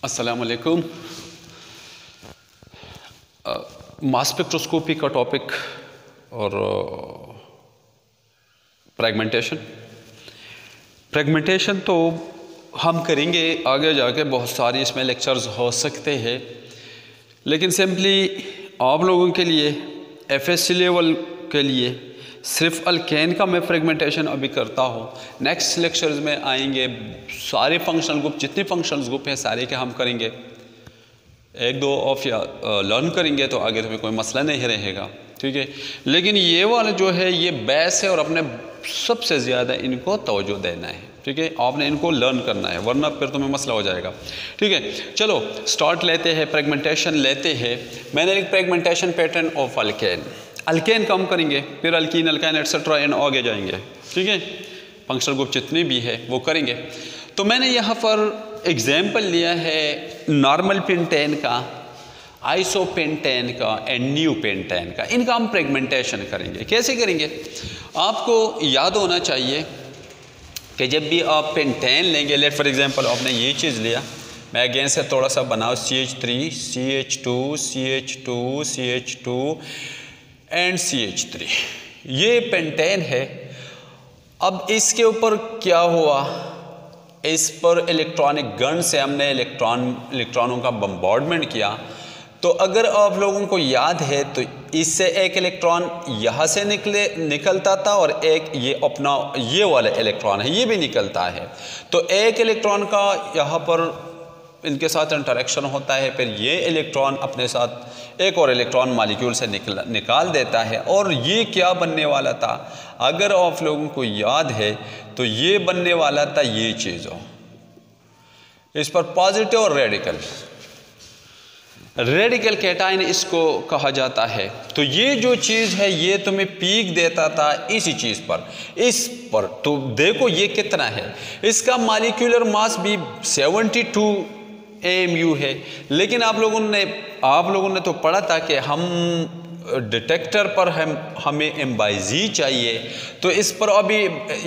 अस्सलामुअलैकुम। Mass spectroscopy का topic और फ्रेगमेंटेशन तो हम करेंगे आगे जाके, बहुत सारे इसमें लेक्चर्स हो सकते हैं, लेकिन सिंपली आप लोगों के लिए एफएससी लेवल के लिए सिर्फ अल्केन का मैं फ्रेगमेंटेशन अभी करता हूँ। नेक्स्ट लेक्चर्स में आएंगे सारे फंक्शनल ग्रुप, जितने फंक्शनल ग्रुप हैं सारे के हम करेंगे, एक दो ऑफ या लर्न करेंगे तो आगे तुम्हें कोई मसला नहीं रहेगा, ठीक है। लेकिन ये वाला जो है ये बेस है और अपने सबसे ज़्यादा इनको तवज्जो देना है, ठीक है। आपने इनको लर्न करना है, वरना फिर तुम्हें मसला हो जाएगा, ठीक है। चलो स्टार्ट लेते हैं, फ्रेगमेंटेशन लेते हैं। मैंने एक फ्रेगमेंटेशन पैटर्न ऑफ अल्केन कम करेंगे, फिर अल्कीन, अल्काइन एटसेट्रा एंड आगे जाएंगे, ठीक है। फंक्शनल ग्रुप जितने भी है वो करेंगे। तो मैंने यहाँ पर एग्जाम्पल लिया है नॉर्मल पेंटेन का, आइसोपेंटेन का एंड न्यू पेंटेन का। इनका हम फ्रेगमेंटेशन करेंगे। कैसे करेंगे? आपको याद होना चाहिए कि जब भी आप पेंटेन लेंगे, लेट फॉर एग्जांपल आपने ये चीज़ लिया, मैं अगेन से थोड़ा सा बनाओ, CH3 CH2 CH2 CH2 and CH3, ये पेंटेन है। अब इसके ऊपर क्या हुआ, इस पर इलेक्ट्रॉनिक गन से हमने इलेक्ट्रॉनों का बम्बार्डमेंट किया। तो अगर आप लोगों को याद है तो इससे एक इलेक्ट्रॉन यहाँ से निकलता था और एक ये अपना ये वाला इलेक्ट्रॉन है ये भी निकलता है। तो एक इलेक्ट्रॉन का यहाँ पर इनके साथ इंटरेक्शन होता है, फिर ये इलेक्ट्रॉन अपने साथ एक और इलेक्ट्रॉन मॉलिक्यूल से निकाल देता है। और ये क्या बनने वाला था, अगर आप लोगों को याद है तो ये बनने वाला था ये चीज़ हो, इस पर पॉजिटिव और रेडिकल कैटायन इसको कहा जाता है। तो ये जो चीज़ है ये तुम्हें पीक देता था इसी चीज़ पर, इस पर। तो देखो ये कितना है, इसका मॉलिक्यूलर मास भी 72 AMU है। लेकिन आप लोगों ने तो पढ़ा था कि हम डिटेक्टर पर हमें M/G चाहिए, तो इस पर अभी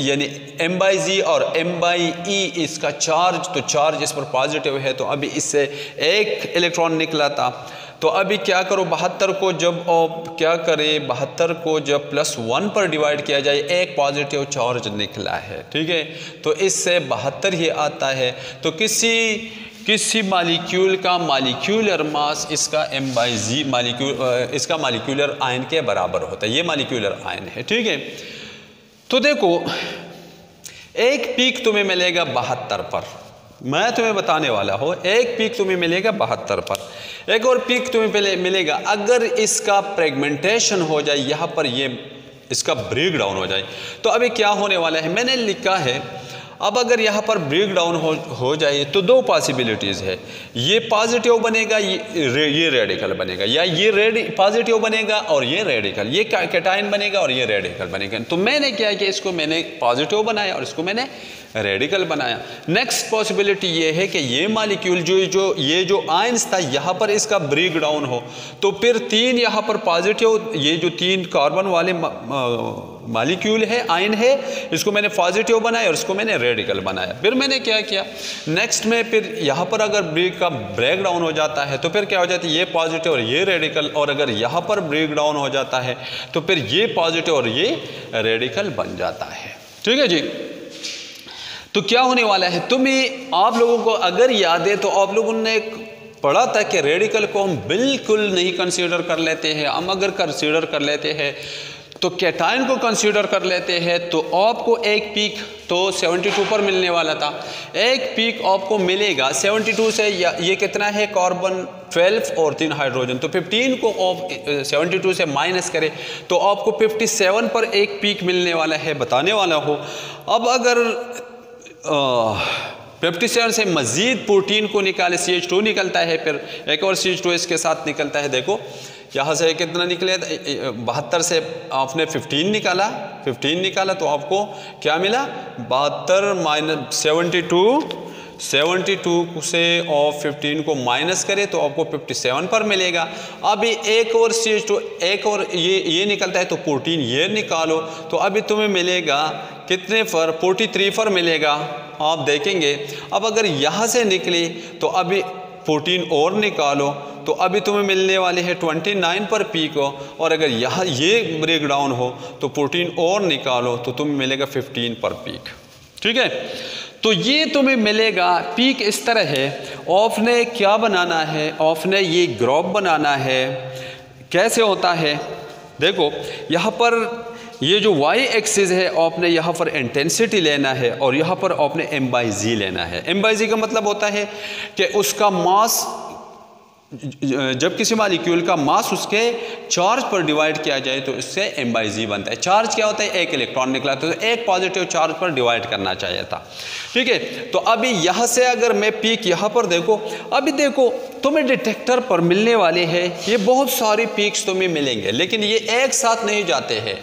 यानी M/G और M/E इसका चार्ज, तो चार्ज इस पर पॉजिटिव है, तो अभी इससे एक इलेक्ट्रॉन निकला था। तो अभी क्या करो, 72 को जब आप क्या करें, 72 को जब +1 पर डिवाइड किया जाए, एक पॉजिटिव चार्ज निकला है, ठीक है। तो इससे 72 ही आता है। तो किसी मॉलिक्यूल का मॉलिक्यूलर मास इसका M/G इसका मॉलिक्यूलर आयन के बराबर होता है। ये मॉलिक्यूलर आयन है, ठीक है। तो देखो एक पीक तुम्हें मिलेगा 72 पर, मैं तुम्हें बताने वाला हूँ। एक पीक तुम्हें मिलेगा 72 पर, एक और पीक तुम्हें मिलेगा अगर इसका फ्रेगमेंटेशन हो जाए, यहाँ पर ये इसका ब्रेक डाउन हो जाए। तो अभी क्या होने वाला है, मैंने लिखा है अब अगर यहाँ पर ब्रेक डाउन हो जाए तो दो पॉसिबिलिटीज़ है, ये पॉजिटिव बनेगा, ये रेडिकल बनेगा, या ये पॉजिटिव बनेगा और ये रेडिकल, ये कैटायन बनेगा और ये रेडिकल बनेगा। तो मैंने क्या किया, इसको मैंने पॉजिटिव बनाया और इसको मैंने रेडिकल बनाया। नेक्स्ट पॉसिबिलिटी ये है कि ये मॉलिक्यूल ये जो आयंस था यहाँ पर इसका ब्रेक डाउन हो, तो फिर 3 यहाँ पर पॉजिटिव, ये जो 3 कार्बन वाले मॉलिक्यूल है, आयन है, इसको मैंने पॉजिटिव बनाया और इसको मैंने रेडिकल बनाया। फिर मैंने क्या किया, नेक्स्ट में फिर यहाँ पर अगर ब्रेक डाउन हो जाता है तो फिर क्या हो जाता है, ये पॉजिटिव और ये रेडिकल, और अगर यहाँ पर ब्रेक डाउन हो जाता है तो फिर ये पॉजिटिव और ये रेडिकल बन जाता है, ठीक है जी। तो क्या होने वाला है, आप लोगों को अगर याद है तो आप लोगों ने पढ़ा था कि रेडिकल को हम बिल्कुल नहीं कंसीडर कर लेते हैं। हम अगर कंसीडर कर लेते हैं तो कैटायन को कंसीडर कर लेते हैं, तो आपको एक पीक तो 72 पर मिलने वाला था, एक पीक आपको मिलेगा 72 से, ये कितना है, कार्बन 12 और 3 हाइड्रोजन, तो 15 को आप 72 से माइनस करें तो आपको 57 पर एक पीक मिलने वाला है, बताने वाला हो। अब अगर 57 से मज़ीद 14 को निकाले, CH2 निकलता है, फिर एक और CH2 इसके साथ निकलता है। देखो यहाँ से कितना निकले, 72 से आपने 15 निकाला तो आपको क्या मिला, 72 माइनस 72 से और 15 को माइनस करें तो आपको 57 पर मिलेगा। अभी एक और CH2, एक और ये निकलता है तो 14 ये निकालो, तो अभी तुम्हें मिलेगा कितने पर, 43 पर मिलेगा। आप देखेंगे अब अगर यहाँ से निकली तो अभी 14 और निकालो तो अभी तुम्हें मिलने वाले हैं 29 पर पीक हो, और अगर यहाँ ये ब्रेक डाउन हो तो 14 और निकालो तो तुम्हें मिलेगा 15 पर पीक। ठीक है, तो ये तुम्हें मिलेगा पीक इस तरह है। आपने क्या बनाना है, आपने ये ग्राफ बनाना है। कैसे होता है, देखो यहाँ पर ये जो y एक्सिस है आपने यहाँ पर इंटेंसिटी लेना है और यहाँ पर आपने m/g लेना है। m/g का मतलब होता है कि उसका मास, जब किसी मालिक्यूल का मास उसके चार्ज पर डिवाइड किया जाए तो इससे m/g बनता है। चार्ज क्या होता है, एक इलेक्ट्रॉन निकला तो एक पॉजिटिव चार्ज पर डिवाइड करना चाहिए था। ठीक है, तो अभी यहाँ से अगर मैं पीक यहाँ पर देखो, अभी देखो तुम्हें डिटेक्टर पर मिलने वाले हैं ये बहुत सारी पीक्स तुम्हें मिलेंगे, लेकिन ये एक साथ नहीं जाते हैं।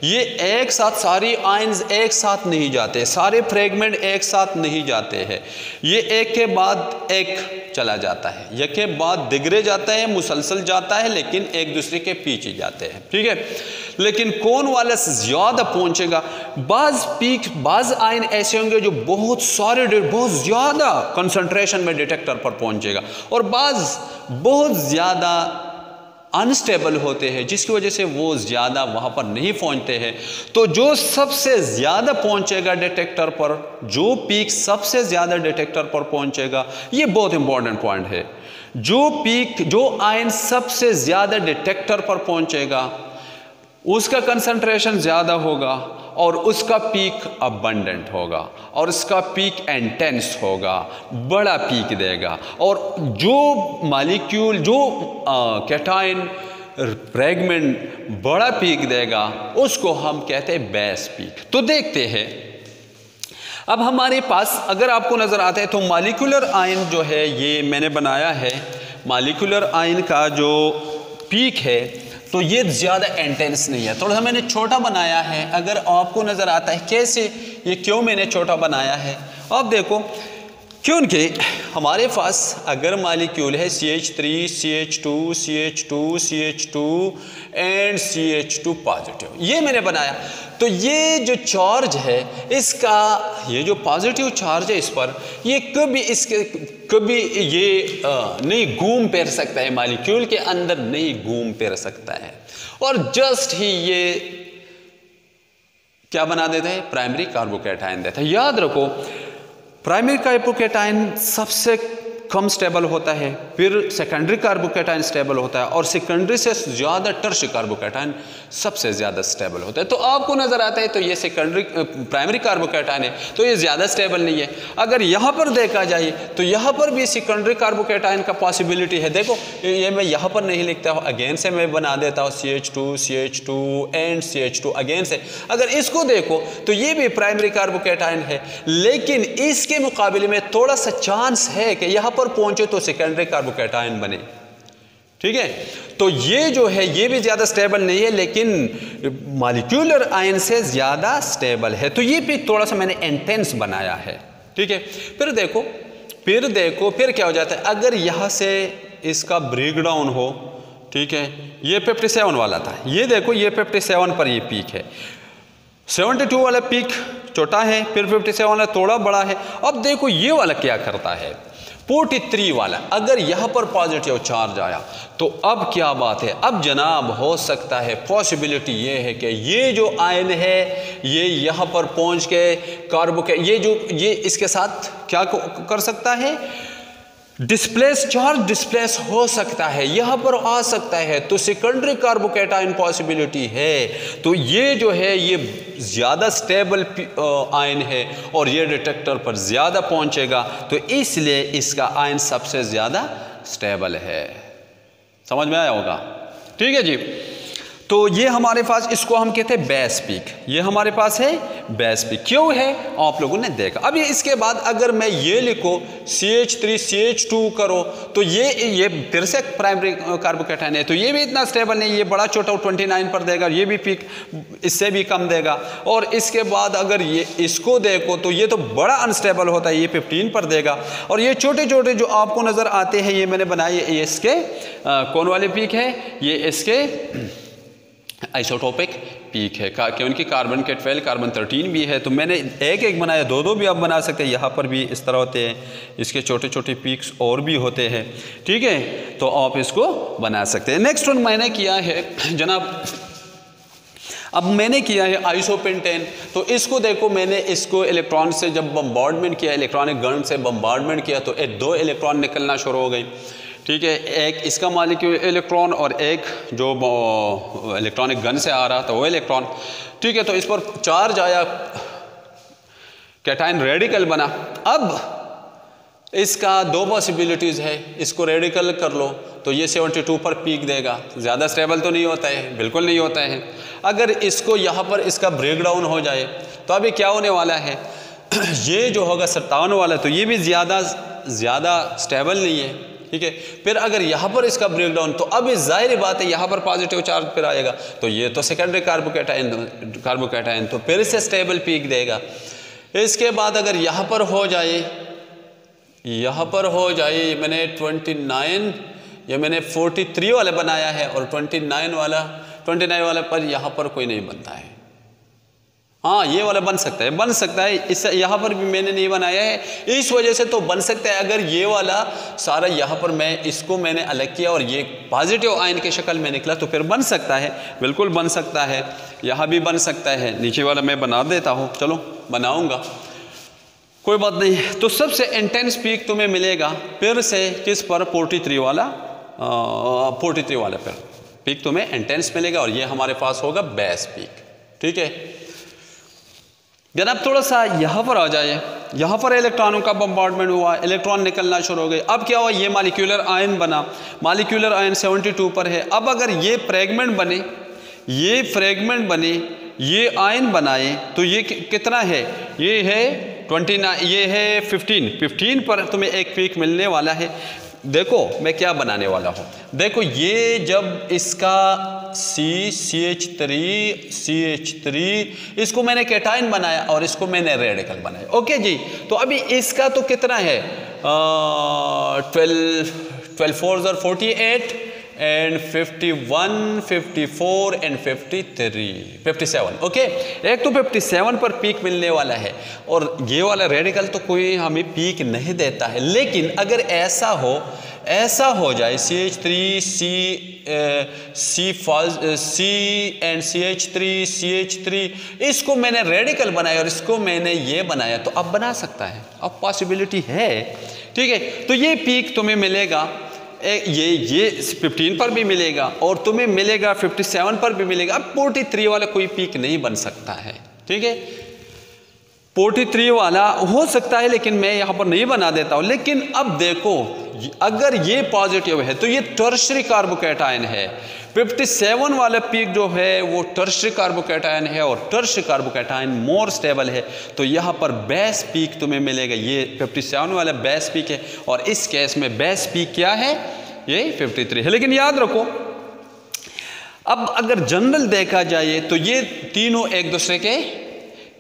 ये एक साथ सारी आयन्स एक साथ नहीं जाते, सारे फ्रेगमेंट एक साथ नहीं जाते हैं। ये एक के बाद एक चला जाता है, एक के बाद दिगरे जाता है, मुसलसल जाता है, लेकिन एक दूसरे के पीछे जाते हैं। ठीक है, लेकिन कौन वाला ज़्यादा पहुंचेगा, बाज़ पीक बाज़ आयन ऐसे होंगे जो बहुत सारे बहुत ज़्यादा कंसंट्रेशन में डिटेक्टर पर पहुंचेगा, और बाज़ बहुत ज़्यादा अनस्टेबल होते हैं जिसकी वजह से वो ज़्यादा वहाँ पर नहीं पहुँचते हैं। तो जो सबसे ज़्यादा पहुँचेगा डिटेक्टर पर, जो पीक सबसे ज़्यादा डिटेक्टर पर पहुँचेगा, ये बहुत इंपॉर्टेंट पॉइंट है। जो पीक, जो आयन सबसे ज़्यादा डिटेक्टर पर पहुँचेगा उसका कंसंट्रेशन ज़्यादा होगा और उसका पीक अबंडेंट होगा और उसका पीक इंटेंस होगा, बड़ा पीक देगा। और जो मॉलिक्यूल, जो कैटायन फ्रैगमेंट बड़ा पीक देगा उसको हम कहते हैं बेस पीक। तो देखते हैं, अब हमारे पास अगर आपको नज़र आता है तो मॉलिक्यूलर आयन जो है ये मैंने बनाया है। मॉलिक्यूलर आयन का जो पीक है तो ये ज़्यादा इंटेंस नहीं है, थोड़ा सा मैंने छोटा बनाया है। अगर आपको नज़र आता है कैसे, ये क्यों मैंने छोटा बनाया है, आप देखो, क्योंकि हमारे पास अगर मॉलिक्यूल है CH3, CH2, CH2, CH2 and CH2 positive, ये मैंने बनाया। तो ये जो चार्ज है इसका, ये जो पॉजिटिव चार्ज है इस पर, ये कभी ये नहीं घूम फिर सकता है, मॉलिक्यूल के अंदर नहीं घूम फिर सकता है, और जस्ट ही ये क्या बना देता है, प्राइमरी कार्बोकैटायन देता है। याद रखो, प्राइमरी कार्बोकैटायन सबसे कम स्टेबल होता है, फिर सेकेंडरी कार्बोकैटायन स्टेबल होता है, और सेकेंडरी से ज़्यादा टर्शियरी कार्बोकैटायन सबसे ज़्यादा स्टेबल होता है। तो आपको नज़र आता है तो ये प्राइमरी कार्बोकैटायन है तो ये ज़्यादा स्टेबल नहीं है। अगर यहाँ पर देखा जाए तो यहाँ पर भी सेकेंडरी कार्बोकैटायन का पॉसिबिलिटी है। देखो ये मैं यहाँ पर नहीं लिखता हूँ, अगेन से मैं बना देता हूँ CH2 एंड CH2 अगेन से। अगर इसको देखो तो ये भी प्राइमरी कार्बोकैटायन है, लेकिन इसके मुकाबले में थोड़ा सा चांस है कि यहाँ पर पहुंचे तो सेकेंडरी कार्बोकैटायन बने। ठीक है, तो ये जो है ये भी ज़्यादा स्टेबल नहीं है, लेकिन मॉलिक्यूलर आयन से ज़्यादा स्टेबल है। तो ये भी थोड़ा सा मैंने इंटेंस बनाया है। ठीक है, फिर देखो फिर क्या हो जाता है, अगर यहाँ से इसका ब्रेक डाउन हो, ठीक है, ये 57 वाला था, ये देखो ये 57 पर ये पीक है, 72 वाला पीक छोटा है, फिर 57 वाला थोड़ा बड़ा है। अब देखो ये वाला क्या करता है, 43 वाला, अगर यहाँ पर पॉजिटिव चार्ज आया तो अब क्या बात है, अब जनाब हो सकता है, पॉसिबिलिटी ये है कि ये जो आयन है ये यहाँ पर पहुँच के ये इसके साथ क्या कर सकता है, चार्ज डिस्प्लेस हो सकता है, यहाँ पर आ सकता है, तो सेकेंडरी कार्बोकैटायन पॉसिबिलिटी है। तो ये जो है ये ज़्यादा स्टेबल आयन है और ये डिटेक्टर पर ज़्यादा पहुँचेगा, तो इसलिए इसका आयन सबसे ज़्यादा स्टेबल है। समझ में आया होगा? ठीक है जी। तो ये हमारे पास, इसको हम कहते हैं बेस पीक, ये हमारे पास है बेस पीक। क्यों है आप लोगों ने देखा। अब ये इसके बाद अगर मैं ये लिखो CH3 CH2 करो तो ये फिर से प्राइमरी कार्बोकैटायन है, तो ये भी इतना स्टेबल नहीं, ये बड़ा छोटा 29 पर देगा, ये भी पीक इससे भी कम देगा। और इसके बाद अगर ये इसको देखो तो ये तो बड़ा अनस्टेबल होता है, ये 15 पर देगा। और ये छोटे छोटे जो आपको नज़र आते हैं ये मैंने बनाए, ये इसके कौन वाले पीक है, ये इसके आइसोटोपिक पीक है क्योंकि कार्बन के 12 कार्बन 13 भी है, तो मैंने एक बनाया, दो भी आप बना सकते हैं। यहाँ पर भी इस तरह होते हैं, इसके छोटे छोटे पीक्स और भी होते हैं, ठीक है, तो आप इसको बना सकते हैं। नेक्स्ट वन मैंने किया है जनाब, अब मैंने किया है आइसोपेंटेन। तो इसको देखो, मैंने इसको इलेक्ट्रॉन से जब बम्बार्डमेंट किया, इलेक्ट्रॉनिक गन से बम्बार्डमेंट किया, तो 2 इलेक्ट्रॉन निकलना शुरू हो गई, ठीक है। एक इसका मॉलिक्यूल इलेक्ट्रॉन और एक जो इलेक्ट्रॉनिक गन से आ रहा था वो इलेक्ट्रॉन, ठीक है। तो इस पर चार्ज आया, कैटायन रेडिकल बना। अब इसका 2 पॉसिबिलिटीज़ है, इसको रेडिकल कर लो तो ये 72 पर पीक देगा, ज़्यादा स्टेबल तो नहीं होता है, बिल्कुल नहीं होता है। अगर इसको यहाँ पर इसका ब्रेक डाउन हो जाए तो अभी क्या होने वाला है, ये जो होगा 57 वाला, तो ये भी ज़्यादा स्टेबल नहीं है, ठीक है। फिर अगर यहाँ पर इसका ब्रेक डाउन, तो अब जाहिर बात है यहाँ पर पॉजिटिव चार्ज फिर आएगा, तो ये तो सेकेंडरी कार्बोकैटायन तो फिर से स्टेबल पीक देगा। इसके बाद अगर यहाँ पर हो जाए, मैंने 29 या मैंने 43 वाला बनाया है और 29 वाला पर यहाँ पर कोई नहीं बनता है। हाँ, ये वाला बन सकता है, इस यहाँ पर भी मैंने नहीं बनाया है, इस वजह से तो बन सकता है। अगर ये वाला सारा यहाँ पर मैंने अलग किया और ये पॉजिटिव आयन की शक्ल में निकला, तो फिर बन सकता है, बिल्कुल बन सकता है। यहाँ भी बन सकता है, नीचे वाला मैं बना देता हूँ, चलो बनाऊँगा, कोई बात नहीं। तो सबसे इंटेंस पीक तुम्हें मिलेगा फिर से किस पर, 43 वाला पर पीक तुम्हें इंटेंस मिलेगा, और ये हमारे पास होगा बेस पीक, ठीक है। जनाब थोड़ा सा यहाँ पर आ जाए, यहाँ पर इलेक्ट्रॉनों का बम्बार्डमेंट हुआ, इलेक्ट्रॉन निकलना शुरू हो गए। अब क्या हुआ, ये मॉलिक्यूलर आयन बना, मॉलिक्यूलर आयन 72 पर है। अब अगर ये फ्रेगमेंट बने, ये आयन बनाए, तो ये कितना है, ये है 29, ये है 15 पर तुम्हें एक पीक मिलने वाला है। देखो मैं क्या बनाने वाला हूँ, देखो ये जब इसका CH3 इसको मैंने कैटायन बनाया और इसको मैंने रेडिकल बनाया, ओके जी। तो अभी इसका तो कितना है, 12 4 48 एंड 51 54 एंड 57, ओके। एक तो 57 पर पीक मिलने वाला है, और ये वाला रेडिकल तो कोई हमें पीक नहीं देता है। लेकिन अगर ऐसा हो जाए CH3 C एंड CH3 इसको मैंने रेडिकल बनाया और इसको मैंने ये बनाया, तो अब बना सकता है, अब पॉसिबिलिटी है, ठीक है। तो ये पीक तुम्हें मिलेगा, ये 15 पर भी मिलेगा और तुम्हें मिलेगा 57 पर भी मिलेगा। अब 43 वाला कोई पीक नहीं बन सकता है, ठीक है। 43 वाला हो सकता है, लेकिन मैं यहाँ पर नहीं बना देता हूँ। लेकिन अब देखो, अगर ये पॉजिटिव है तो ये टर्शियरी कार्बोकैटायन है। 57 वाला पीक जो है वो टर्शियरी कार्बोकैटायन है, और टर्शियरी कार्बोकैटायन मोर स्टेबल है, तो यहाँ पर बेस पीक तुम्हें मिलेगा। ये 57 वाला बेस पीक है, और इस केस में बेस पीक क्या है, ये 53 है। लेकिन याद रखो, अब अगर जनरल देखा जाए तो ये तीनों एक दूसरे के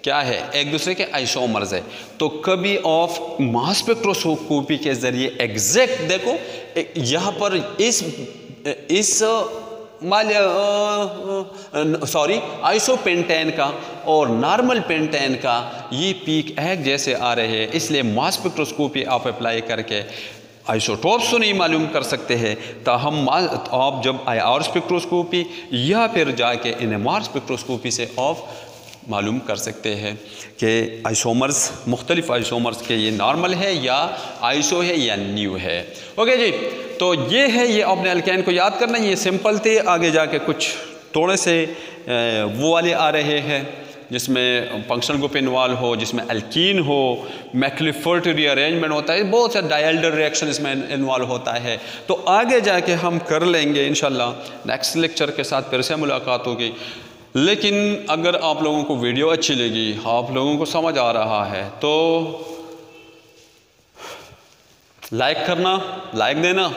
क्या है, एक दूसरे के आइसोमर्स है। तो कभी ऑफ मास स्पेक्ट्रोस्कोपी के जरिए एग्जैक्ट देखो, यहाँ पर इस आइसोपेंटेन का और नॉर्मल पेंटेन का ये पीक एक जैसे आ रहे हैं, इसलिए मास स्पेक्ट्रोस्कोपी आप अप्लाई करके आइसोटोप्स तो नहीं मालूम कर सकते हैं, ताहम आप जब IR स्पेक्ट्रोस्कोपी या फिर जाके NMR स्पेक्ट्रोस्कोपी से आप मालूम कर सकते हैं कि आइसोमर्स, मुख्तलिफ आइसोमर्स के ये नॉर्मल है या आइसो है या न्यू है, ओके जी। तो ये है, ये आपने अल्केन को याद करना, ये सिंपल थे। आगे जाके कुछ थोड़े से वो वाले आ रहे हैं जिसमें फंक्शनल ग्रुप इन्वॉल्व हो, जिसमें अल्कीन हो, मैक्लिफर्ट रीअरेंजमेंट होता है, बहुत सा डायल्डर रिएक्शन इसमें इन्वॉल्व होता है। तो आगे जाके हम कर लेंगे इंशाल्लाह, नेक्स्ट लेक्चर के साथ फिर से मुलाकात होगी। लेकिन अगर आप लोगों को वीडियो अच्छी लगी, आप लोगों को समझ आ रहा है, तो लाइक देना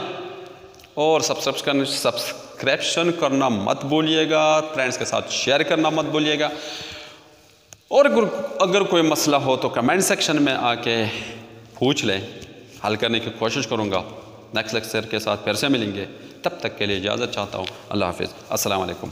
और सब्सक्रिप्शन करना मत भूलिएगा, फ्रेंड्स के साथ शेयर करना मत भूलिएगा। और अगर कोई मसला हो तो कमेंट सेक्शन में आके पूछ लें, हल करने की कोशिश करूँगा। नेक्स्ट लेक्चर के साथ फिर से मिलेंगे, तब तक के लिए इजाज़त चाहता हूँ। अल्लाह हाफिज़, अस्सलाम वालेकुम।